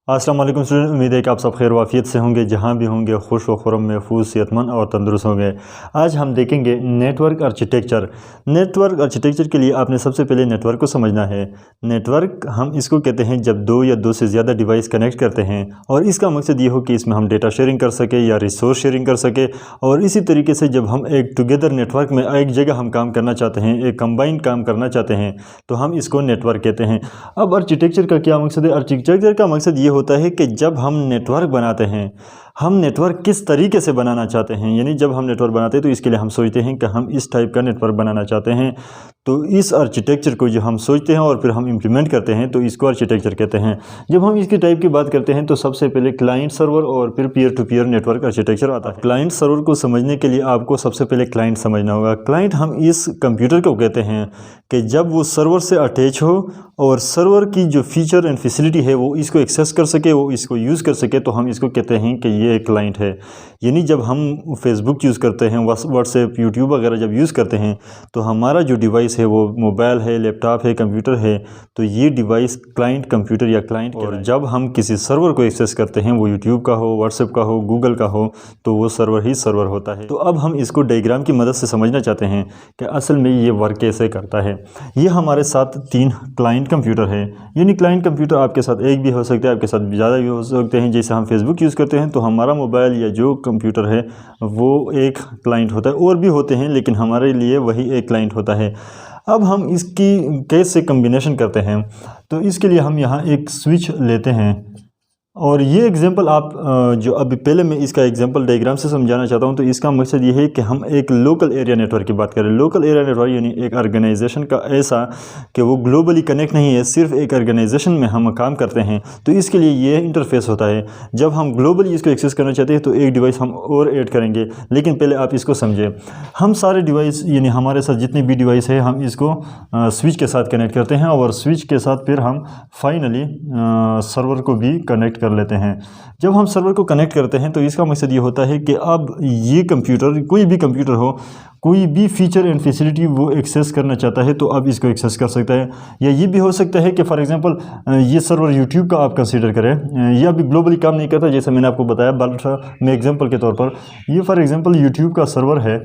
अस्सलाम वालेकुम स्टूडेंट, उम्मीद है कि आप सब खैर वाफियत से होंगे, जहां भी होंगे खुश व खुरम महफूज सेहतमंद और तंदुरुस्त होंगे। आज हम देखेंगे नेटवर्क आर्किटेक्चर। नेटवर्क आर्किटेक्चर के लिए आपने सबसे पहले नेटवर्क को समझना है। नेटवर्क हम इसको कहते हैं जब दो या दो से ज़्यादा डिवाइस कनेक्ट करते हैं और इसका मकसद ये हो कि इसमें हम डेटा शेयरिंग कर सके या रिसोर्स शेयरिंग कर सके। और इसी तरीके से जब हम एक टुगेदर नेटवर्क में एक जगह हम काम करना चाहते हैं, एक कंबाइंड काम करना चाहते हैं, तो हम इसको नेटवर्क कहते हैं। अब आर्किटेक्चर का क्या मकसद है? आर्किटेक्चर का मकसद ये होता है कि जब हम नेटवर्क बनाते हैं, हम नेटवर्क किस तरीके से बनाना चाहते हैं। यानी जब हम नेटवर्क बनाते हैं तो इसके लिए हम सोचते हैं कि हम इस टाइप का नेटवर्क बनाना चाहते हैं। तो इस आर्किटेक्चर को जो हम सोचते हैं और फिर हम इम्प्लीमेंट करते हैं तो इसको आर्किटेक्चर कहते हैं। जब हम इसकी टाइप की बात करते हैं तो सबसे पहले क्लाइंट सर्वर और फिर peer to peer network architecture आता है। क्लाइंट सर्वर को समझने के लिए आपको सबसे पहले क्लाइंट समझना होगा। क्लाइंट हम इस कंप्यूटर को कहते हैं कि जब वो सर्वर से अटैच हो और सर्वर की जो फीचर एंड फैसिलिटी है वो इसको एक्सेस कर सके, वो इसको यूज़ कर सके, तो हम इसको कहते हैं कि ये एक क्लाइंट है। यानी जब हम फेसबुक यूज़ करते हैं, व्हाट्सएप, यूट्यूब वगैरह जब यूज़ करते हैं तो हमारा जो डिवाइस है वो मोबाइल है, लैपटॉप है, कंप्यूटर है, तो ये डिवाइस क्लाइंट कंप्यूटर या क्लाइंट। और जब हम किसी सर्वर को एक्सेस करते हैं, वो यूट्यूब का हो, व्हाट्सएप का हो, गूगल का हो, तो वो सर्वर ही सर्वर होता है। तो अब हम इसको डायग्राम की मदद से समझना चाहते हैं कि असल में ये वर्क कैसे करता है। ये हमारे साथ 3 क्लाइंट कंप्यूटर है। यानी क्लाइंट कंप्यूटर आपके साथ एक भी हो सकता है, आपके साथ ज़्यादा भी हो सकते हैं। जैसे हम फेसबुक यूज़ करते हैं तो हमारा मोबाइल या जो कंप्यूटर है वो एक क्लाइंट होता है। और भी होते हैं लेकिन हमारे लिए वही एक क्लाइंट होता है। अब हम इसकी कैसे कम्बिनेशन करते हैं, तो इसके लिए हम यहाँ एक स्विच लेते हैं। और ये एग्जांपल आप जो अभी पहले मैं इसका एग्जांपल डायग्राम से समझाना चाहता हूँ। तो इसका मकसद ये है कि हम एक लोकल एरिया नेटवर्क की बात करें। लोकल एरिया नेटवर्क यानी एक ऑर्गेनाइजेशन का ऐसा कि वो ग्लोबली कनेक्ट नहीं है, सिर्फ एक ऑर्गेनाइजेशन में हम काम करते हैं, तो इसके लिए ये इंटरफेस होता है। जब हम ग्लोबली इसको एक्सेस करना चाहते हैं तो एक डिवाइस हम और ऐड करेंगे, लेकिन पहले आप इसको समझें। हम सारे डिवाइस यानी हमारे साथ जितने भी डिवाइस है हम इसको स्विच के साथ कनेक्ट करते हैं और स्विच के साथ फिर हम फाइनली सर्वर को भी कनेक्ट कर लेते हैं। जब हम सर्वर को कनेक्ट करते हैं तो इसका मकसद ये होता है कि अब ये कंप्यूटर, कोई भी कंप्यूटर हो, कोई भी फीचर एंड फैसिलिटी वो एक्सेस करना चाहता है तो अब इसको एक्सेस कर सकता है। या ये भी हो सकता है कि फॉर एग्जांपल ये सर्वर यूट्यूब का आप कंसीडर करें। ये अभी ग्लोबली काम नहीं करता जैसे मैंने आपको बताया, बट मैं एग्जांपल के तौर पर ये फॉर एग्जांपल यूट्यूब का सर्वर है।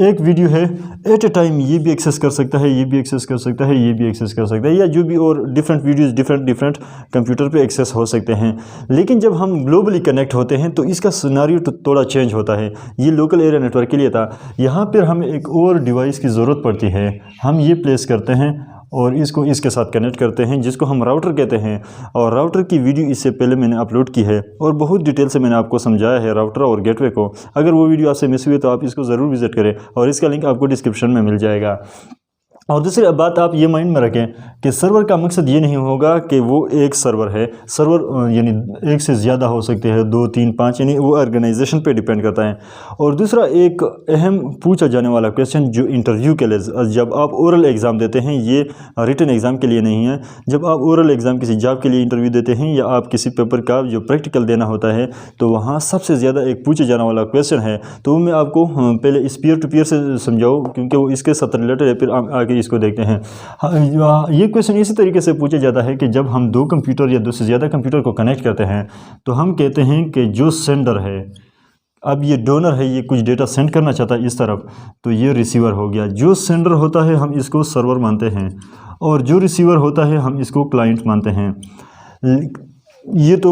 एक वीडियो है, एट ए टाइम ये भी एक्सेस कर सकता है, ये भी एक्सेस कर सकता है, ये भी एक्सेस कर सकता है, या जो भी और डिफरेंट वीडियोस डिफरेंट कंप्यूटर पे एक्सेस हो सकते हैं। लेकिन जब हम ग्लोबली कनेक्ट होते हैं तो इसका सिनेरियो थोड़ा चेंज होता है। ये लोकल एरिया नेटवर्क के लिए था। यहाँ पर हमें एक और डिवाइस की ज़रूरत पड़ती है। हम ये प्लेस करते हैं और इसको इसके साथ कनेक्ट करते हैं, जिसको हम राउटर कहते हैं। और राउटर की वीडियो इससे पहले मैंने अपलोड की है और बहुत डिटेल से मैंने आपको समझाया है राउटर और गेटवे को। अगर वो वीडियो आपसे मिस हुई तो आप इसको ज़रूर विजिट करें और इसका लिंक आपको डिस्क्रिप्शन में मिल जाएगा। और दूसरी बात आप ये माइंड में रखें कि सर्वर का मकसद ये नहीं होगा कि वो एक सर्वर है। सर्वर यानी एक से ज़्यादा हो सकते हैं, 2, 3, 5, यानी वो ऑर्गेनाइजेशन पे डिपेंड करता है। और दूसरा एक अहम पूछा जाने वाला क्वेश्चन जो इंटरव्यू के लिए, जब आप ओरल एग्ज़ाम देते हैं, ये रिटन एग्ज़ाम के लिए नहीं है, जब आप ओरल एग्ज़ाम किसी जॉब के लिए इंटरव्यू देते हैं या आप किसी पेपर का जो प्रैक्टिकल देना होता है, तो वहाँ सबसे ज़्यादा एक पूछा जाने वाला क्वेश्चन है। तो मैं आपको पहले इस पीयर टू पीयर से समझाऊँ क्योंकि वो इसके साथ रिलेटेड है, फिर आगे इसको देखते हैं। ये क्वेश्चन इसी तरीके से पूछा जाता है कि जब हम 2 कंप्यूटर या 2 से ज़्यादा कंप्यूटर को कनेक्ट करते हैं तो हम कहते हैं कि जो सेंडर है, अब ये डोनर है, ये कुछ डेटा सेंड करना चाहता है इस तरफ, तो ये रिसीवर हो गया। जो सेंडर होता है हम इसको सर्वर मानते हैं और जो रिसीवर होता है हम इसको क्लाइंट मानते हैं। ये तो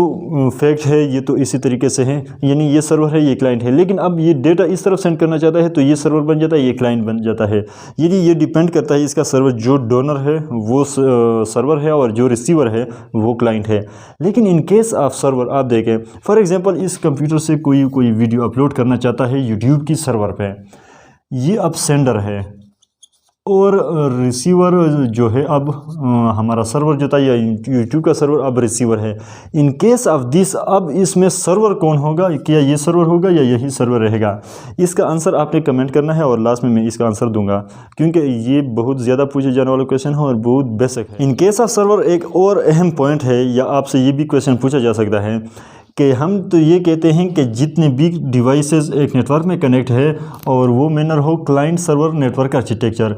फैक्ट है, ये तो इसी तरीके से है, यानी ये सर्वर है, ये क्लाइंट है। लेकिन अब ये डेटा इस तरफ सेंड करना चाहता है तो ये सर्वर बन जाता है, ये क्लाइंट बन जाता है। ये डिपेंड करता है इसका सर्वर, जो डोनर है वो सर्वर है और जो रिसीवर है वो क्लाइंट है। लेकिन इन केस ऑफ सर्वर आप देखें, फॉर एग्जांपल इस कंप्यूटर से कोई वीडियो अपलोड करना चाहता है यूट्यूब की सर्वर पे, ये अब सेंडर है और रिसीवर जो है अब हमारा सर्वर जो था या यूट्यूब का सर्वर अब रिसीवर है। इन केस ऑफ दिस, अब इसमें सर्वर कौन होगा? क्या ये सर्वर होगा या यही सर्वर रहेगा? इसका आंसर आपने कमेंट करना है और लास्ट में मैं इसका आंसर दूंगा क्योंकि ये बहुत ज़्यादा पूछे जाने वाला क्वेश्चन है और बहुत बेसिक है। इन केस ऑफ सर्वर एक और अहम पॉइंट है, या आपसे ये भी क्वेश्चन पूछा जा सकता है कि हम तो ये कहते हैं कि जितने भी डिवाइसेस एक नेटवर्क में कनेक्ट है और वो मैनर हो क्लाइंट सर्वर नेटवर्क आर्किटेक्चर,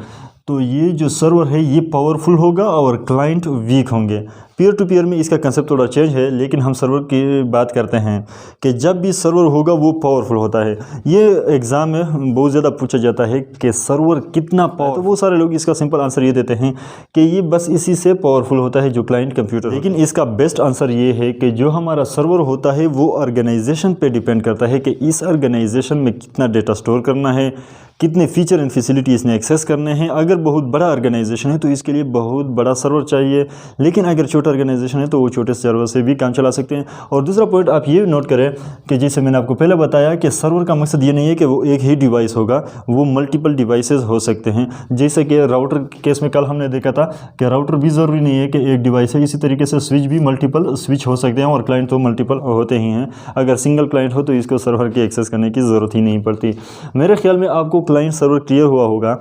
तो ये जो सर्वर है ये पावरफुल होगा और क्लाइंट वीक होंगे। पीयर टू पीयर में इसका कंसेप्ट थोड़ा चेंज है, लेकिन हम सर्वर की बात करते हैं कि जब भी सर्वर होगा वो पावरफुल होता है। ये एग्ज़ाम में बहुत ज़्यादा पूछा जाता है कि सर्वर कितना पावर, तो वो सारे लोग इसका सिंपल आंसर ये देते हैं कि ये बस इसी से पावरफुल होता है जो क्लाइंट कंप्यूटर। लेकिन इसका बेस्ट आंसर ये है कि जो हमारा सर्वर होता है वो ऑर्गेनाइजेशन पे डिपेंड करता है कि इस ऑर्गेनाइजेशन में कितना डेटा स्टोर करना है, कितने फीचर एंड फैसिलिटी इसने एक्सेस करने हैं। अगर बहुत बड़ा ऑर्गेनाइजेशन है तो इसके लिए बहुत बड़ा सर्वर चाहिए, लेकिन अगर छोटा ऑर्गेनाइजेशन है तो वो छोटे सर्वर से भी काम चला सकते हैं। और दूसरा पॉइंट आप ये नोट करें कि जैसे मैंने आपको पहले बताया कि सर्वर का मकसद ये नहीं है कि वो एक ही डिवाइस होगा, वो मल्टीपल डिवाइसेस हो सकते हैं। जैसे कि राउटर के केस में कल हमने देखा था कि राउटर भी ज़रूरी नहीं है कि एक डिवाइस है, इसी तरीके से स्विच भी मल्टीपल स्विच हो सकते हैं और क्लाइंट तो मल्टीपल होते ही हैं। अगर सिंगल क्लाइंट हो तो इसको सर्वर की एक्सेस करने की ज़रूरत ही नहीं पड़ती। मेरे ख्याल में आपको क्लाइंट सर्वर क्लियर हुआ होगा।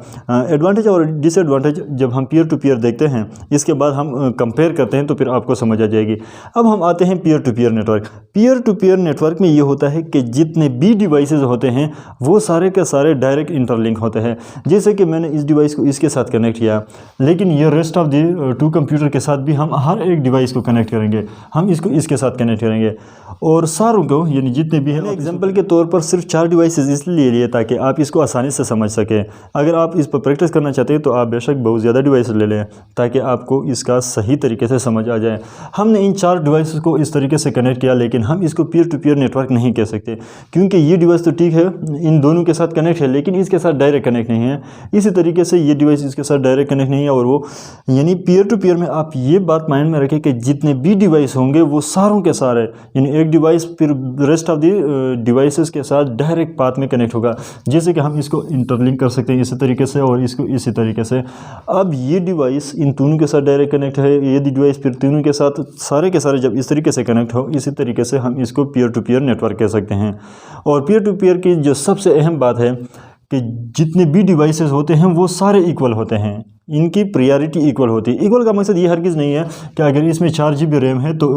एडवांटेज और डिसएडवांटेज जब हम पीयर टू पीयर देखते हैं, इसके बाद हम कंपेयर करते हैं तो फिर आपको समझ आ जाएगी। अब हम आते हैं peer to peer network. Peer to peer network में ये होता है कि जितने भी डिवाइसेस होते हैं वो सारे के सारे डायरेक्ट इंटरलिंक होते हैं। जैसे कि मैंने इस डिवाइस को इसके साथ कनेक्ट किया, लेकिन ये rest of the two computer के साथ भी हम हर एक डिवाइस को कनेक्ट करेंगे, हम इसको इसके साथ कनेक्ट करेंगे और सारों को, यानी जितने भी हैं। एग्जाम्पल के तौर पर सिर्फ 4 डिवाइसेस इसलिए लिए ताकि आप इसको आसानी से समझ सकें। अगर आप इस पर प्रैक्टिस करना चाहते हैं तो आप बेशक बहुत ज़्यादा डिवाइस ले लें ताकि आपको इसका सही तरीके से समझ आ जाए। हमने इन 4 डिवाइसेस को इस तरीके से कनेक्ट किया, लेकिन हम इसको पीयर टू पीयर नेटवर्क नहीं कह सकते, क्योंकि ये डिवाइस तो ठीक है इन दोनों के साथ कनेक्ट है, लेकिन इसके साथ डायरेक्ट कनेक्ट नहीं है। इसी तरीके से ये डिवाइस इसके साथ डायरेक्ट कनेक्ट नहीं है। और वो यानी पीयर टू पीयर में आप ये बात माइंड में रखें कि जितने भी डिवाइस होंगे वो सारों के सारे, यानी एक डिवाइस फिर रेस्ट ऑफ द डिवाइसेस के साथ डायरेक्ट पाथ में कनेक्ट होगा। जैसे कि हम इसको इंटरलिंक कर सकते हैं इसी तरीके से और इसको इसी तरीके से। अब ये डिवाइस इन तीनों के साथ डायरेक्ट कनेक्ट है, ये डिवाइस फिर तीनों के साथ सारे के सारे जब इस तरीके से कनेक्ट हो, इसी तरीके से हम इसको पीयर टू पीयर नेटवर्क कह सकते हैं। और पीयर टू पीयर की जो सबसे अहम बात है कि जितने भी डिवाइसेस होते हैं वो सारे इक्वल होते हैं, इनकी प्रायोरिटी इक्वल होती है। इक्वल का मकसद ये हरगिज़ नहीं है कि अगर इसमें 4 GB रैम है तो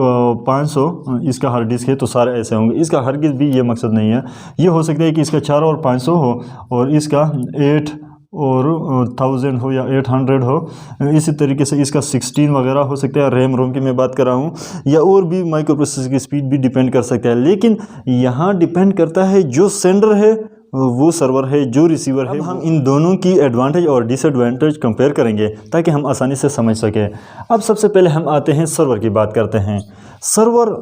500 इसका हार्ड डिस्क है तो सारे ऐसे होंगे, इसका हरगिज़ भी ये मकसद नहीं है। ये हो सकता है कि इसका 4 और 500 हो और इसका 8 और 1000 हो या 800 हो, इसी तरीके से इसका 16 वगैरह हो सकता है। रैम रोम की मैं बात कर रहा हूँ, या और भी माइक्रो प्रोसेसर की स्पीड भी डिपेंड कर सकता है। लेकिन यहाँ डिपेंड करता है जो सेंडर है वो सर्वर है, जो रिसीवर है। हम इन दोनों की एडवांटेज और डिसएडवांटेज कंपेयर करेंगे ताकि हम आसानी से समझ सकें। अब सबसे पहले हम आते हैं सर्वर की बात करते हैं। सर्वर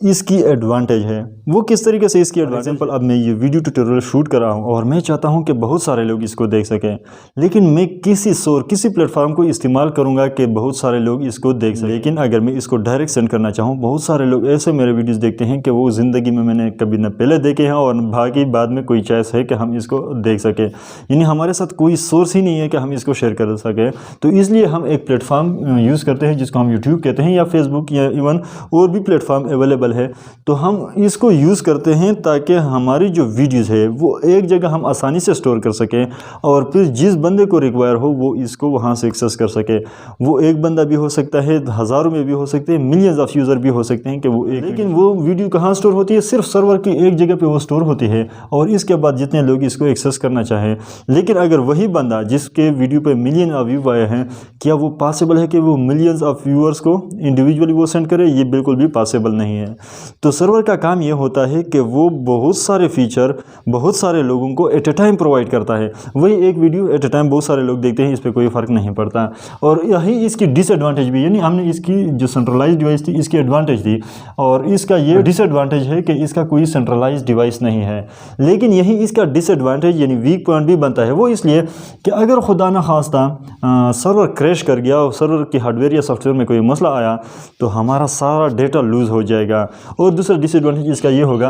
इसकी एडवांटेज है, वो किस तरीके से इसकी एग्जाम्पल। अब मैं ये वीडियो ट्यूटोरियल शूट कर रहा हूँ और मैं चाहता हूँ कि बहुत सारे लोग इसको देख सकें, लेकिन मैं किसी प्लेटफॉर्म को इस्तेमाल करूँगा कि बहुत सारे लोग इसको देख सकें। लेकिन अगर मैं इसको डायरेक्ट सेंड करना चाहूँ, बहुत सारे लोग ऐसे मेरे वीडियोज़ देखते हैं कि वो ज़िंदगी में मैंने कभी न पहले देखे हैं और बाकी बाद में कोई चॉइस है कि हम इसको देख सकें, यानी हमारे साथ कोई सोर्स ही नहीं है कि हम इसको शेयर कर सकें। तो इसलिए हम एक प्लेटफॉर्म यूज़ करते हैं जिसको हम यूट्यूब कहते हैं, या फेसबुक, या इवन और भी प्लेटफॉर्म अवेलेबल है। तो हम इसको यूज़ करते हैं ताकि हमारी जो वीडियोज़ है वो एक जगह हम आसानी से स्टोर कर सकें और फिर जिस बंदे को रिक्वायर हो वो इसको वहाँ से एक्सेस कर सके। वो एक बंदा भी हो सकता है, हज़ारों में भी हो सकते हैं, मिलियंस ऑफ यूज़र भी हो सकते हैं कि वो एक। लेकिन वो वीडियो कहाँ स्टोर होती है? सिर्फ सर्वर की एक जगह पर वो स्टोर होती है और इसके बाद जितने लोग इसको एक्सेस करना चाहें। लेकिन अगर वही बंदा जिसके वीडियो पर मिलियन ऑफ व्यू आए हैं, क्या वो पॉसिबल है कि वो मिलियंस ऑफ व्यूअर्स को इंडिविजुअली वो सेंड करे? ये बिल्कुल भी पॉसिबल नहीं है। तो सर्वर का काम ये होता है कि वो बहुत सारे फीचर बहुत सारे लोगों को एट ए टाइम प्रोवाइड करता है। वही एक वीडियो एट ए टाइम बहुत सारे लोग देखते हैं, इस पर कोई फ़र्क नहीं पड़ता। और यही इसकी डिसएडवांटेज भी, यानी हमने इसकी जो सेंट्रलाइज्ड डिवाइस थी इसकी एडवांटेज थी, और इसका ये डिसएडवांटेज है कि इसका कोई सेंट्रलाइज्ड डिवाइस नहीं है। लेकिन यही इसका डिसएडवांटेज यानी वीक पॉइंट भी बनता है। वो इसलिए कि अगर खुदा न खास्ता सर्वर क्रैश कर गया और सर्वर की हार्डवेयर या सॉफ्टवेयर में कोई मसला आया तो हमारा सारा डेटा लूज़ हो जाएगा। और दूसरा डिसएडवांटेज इसका ये होगा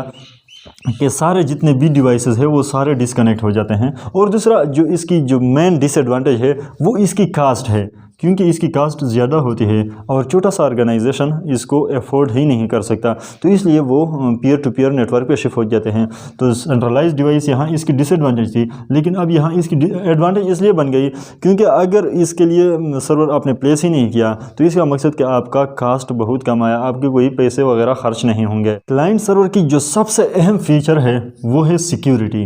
कि सारे जितने भी डिवाइसेस है वो सारे डिस्कनेक्ट हो जाते हैं। और दूसरा जो इसकी जो मेन डिसएडवांटेज है वो इसकी कास्ट है, क्योंकि इसकी कास्ट ज़्यादा होती है और छोटा सा ऑर्गेनाइजेशन इसको अफोर्ड ही नहीं कर सकता, तो इसलिए वो पीयर टू पीयर नेटवर्क पे शिफ्ट हो जाते हैं। तो सेंट्रलाइज्ड डिवाइस यहाँ इसकी डिसएडवांटेज थी, लेकिन अब यहाँ इसकी एडवांटेज इसलिए बन गई क्योंकि अगर इसके लिए सर्वर आपने प्लेस ही नहीं किया तो इसका मकसद कि आपका कास्ट बहुत कम आया, आपके कोई पैसे वगैरह खर्च नहीं होंगे। क्लाइंट सर्वर की जो सबसे अहम फीचर है वो है सिक्योरिटी,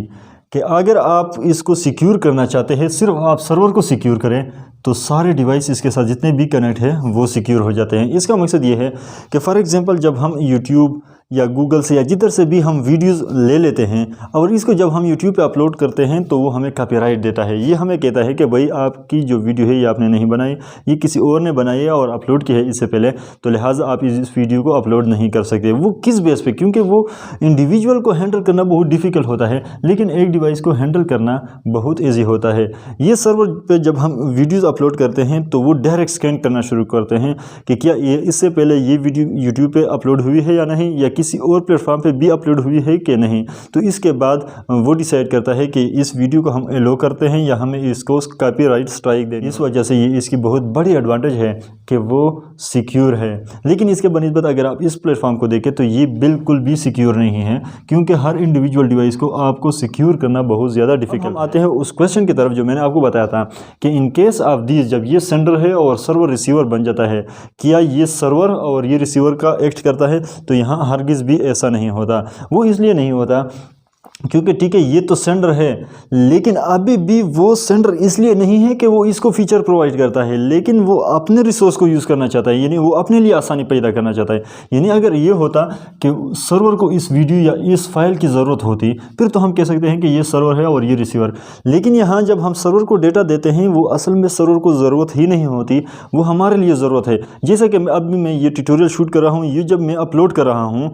कि अगर आप इसको सिक्योर करना चाहते हैं, सिर्फ आप सर्वर को सिक्योर करें तो सारे डिवाइस इसके साथ जितने भी कनेक्ट है वो सिक्योर हो जाते हैं। इसका मकसद ये है कि फॉर एग्जांपल जब हम यूट्यूब या गूगल से या जिधर से भी हम वीडियोस ले लेते हैं और इसको जब हम यूट्यूब पे अपलोड करते हैं तो वो हमें कॉपीराइट देता है। ये हमें कहता है कि भाई आपकी जो वीडियो है ये आपने नहीं बनाई, ये किसी और ने बनाई है और अपलोड की है इससे पहले, तो लिहाजा आप इस वीडियो को अपलोड नहीं कर सकते। वो किस बेस पे? क्योंकि वो इंडिविजुअल को हैंडल करना बहुत डिफ़िकल्ट होता है, लेकिन एक डिवाइस को हैंडल करना बहुत ईजी होता है। ये सर्वर पे जब हम वीडियोज़ अपलोड करते हैं तो वो डायरेक्ट स्कैन करना शुरू करते हैं कि क्या ये इससे पहले ये वीडियो यूट्यूब पे अपलोड हुई है या नहीं, या किसी और प्लेटफॉर्म पे भी अपलोड हुई है कि नहीं। तो इसके बाद वो डिसाइड करता है कि इस वीडियो को हम एलो करते हैं या हमें इसको कॉपीराइट स्ट्राइक दें। इस वजह से ये इसकी बहुत बड़ी एडवांटेज है कि वो सिक्योर है। लेकिन इसके बनिस्बत अगर आप इस प्लेटफॉर्म को देखें तो ये बिल्कुल भी सिक्योर नहीं है, क्योंकि हर इंडिविजुअल डिवाइस को आपको सिक्योर करना बहुत ज़्यादा डिफिकल्ट। आते हैं उस क्वेश्चन की तरफ जो मैंने आपको बताया था कि इन केस ऑफ दिस, जब ये सेंडर है और सर्वर रिसीवर बन जाता है, क्या ये सर्वर और ये रिसीवर का एक्ट करता है? तो यहाँ हरगिज़ भी ऐसा नहीं होता। वो इसलिए नहीं होता क्योंकि ठीक है ये तो सेंडर है, लेकिन अभी भी वो सेंडर इसलिए नहीं है कि वो इसको फीचर प्रोवाइड करता है, लेकिन वो अपने रिसोर्स को यूज़ करना चाहता है, यानी वो अपने लिए आसानी पैदा करना चाहता है। यानी अगर ये होता कि सर्वर को इस वीडियो या इस फाइल की ज़रूरत होती, फिर तो हम कह सकते हैं कि ये सर्वर है और ये रिसीवर। लेकिन यहाँ जब हम सर्वर को डेटा देते हैं, वो असल में सर्वर को ज़रूरत ही नहीं होती, वो हमारे लिए ज़रूरत है। जैसे कि अभी मैं ये ट्यूटोरियल शूट कर रहा हूँ, ये जब मैं अपलोड कर रहा हूँ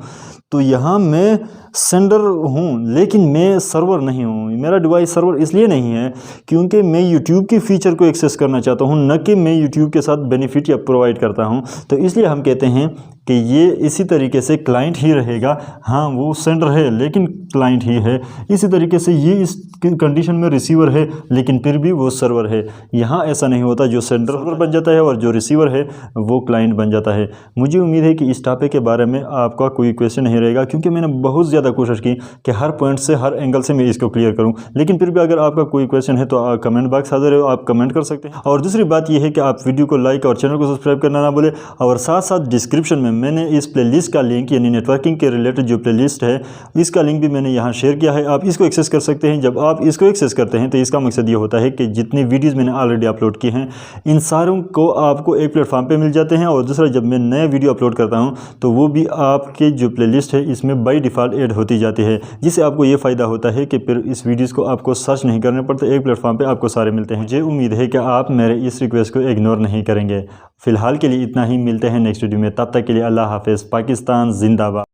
तो यहाँ मैं सेंडर हूँ, लेकिन मैं सर्वर नहीं हूँ। मेरा डिवाइस सर्वर इसलिए नहीं है क्योंकि मैं यूट्यूब की फ़ीचर को एक्सेस करना चाहता हूँ, न कि मैं यूट्यूब के साथ बेनिफिट या प्रोवाइड करता हूँ। तो इसलिए हम कहते हैं कि ये इसी तरीके से क्लाइंट ही रहेगा। हाँ, वो सेंडर है लेकिन क्लाइंट ही है। इसी तरीके से ये इस कंडीशन में रिसीवर है, लेकिन फिर भी वो सर्वर है। यहाँ ऐसा नहीं होता, जो सेंडर बन जाता है और जो रिसीवर है वो क्लाइंट बन जाता है। मुझे उम्मीद है कि इस टॉपिक के बारे में आपका कोई क्वेश्चन नहीं रहेगा, क्योंकि मैंने बहुत ज़्यादा कोशिश की कि हर पॉइंट से, हर एंगल से मैं इसको क्लियर करूँ। लेकिन फिर भी अगर आपका कोई क्वेश्चन है तो कमेंट बॉक्स हाजिर है, आप कमेंट कर सकते हैं। और दूसरी बात यह है कि आप वीडियो को लाइक और चैनल को सब्सक्राइब करना ना भूलें। और साथ साथ डिस्क्रिप्शन में मैंने इस प्लेलिस्ट का लिंक, यानी नेटवर्किंग के रिलेटेड जो प्लेलिस्ट है, इसका लिंक भी मैंने यहाँ शेयर किया है। आप इसको एक्सेस कर सकते हैं। जब आप इसको एक्सेस करते हैं तो इसका मकसद ये होता है कि जितनी वीडियोज़ मैंने ऑलरेडी अपलोड की हैं, इन सारों को आपको एक प्लेटफॉर्म पे मिल जाते हैं। और दूसरा, जब मैं नया वीडियो अपलोड करता हूँ तो वो भी आपके जो प्लेलिस्ट है इसमें बाय डिफ़ॉल्ट ऐड होती जाती है, जिससे आपको ये फ़ायदा होता है कि फिर इस वीडियोज़ को आपको सर्च नहीं करने पड़ते, एक प्लेटफॉर्म पे आपको सारे मिलते हैं। मुझे उम्मीद है कि आप मेरे इस रिक्वेस्ट को इग्नोर नहीं करेंगे। फ़िलहाल के लिए इतना ही, मिलते हैं नेक्स्ट वीडियो में। तब तक के लिए अल्लाह हाफ़िज़। पाकिस्तान जिंदाबाद।